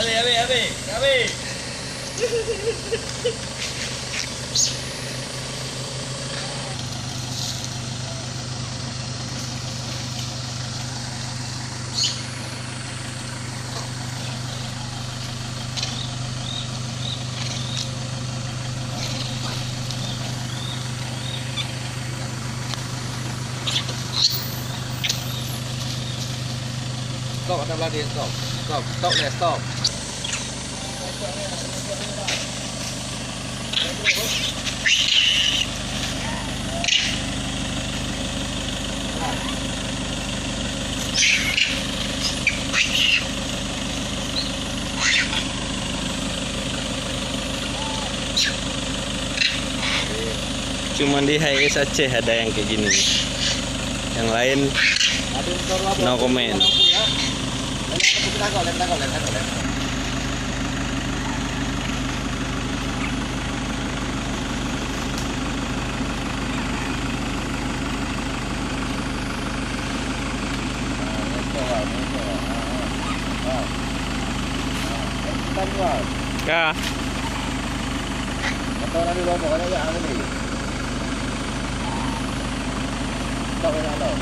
Habis. Stop atas belah dia, stop. Stop dia, stop. Cuma di HIS Aceh ada yang kayak gini. Yang lain no comment. Kah? Atau nanti lombok ada yang ini. Stop ya, stop.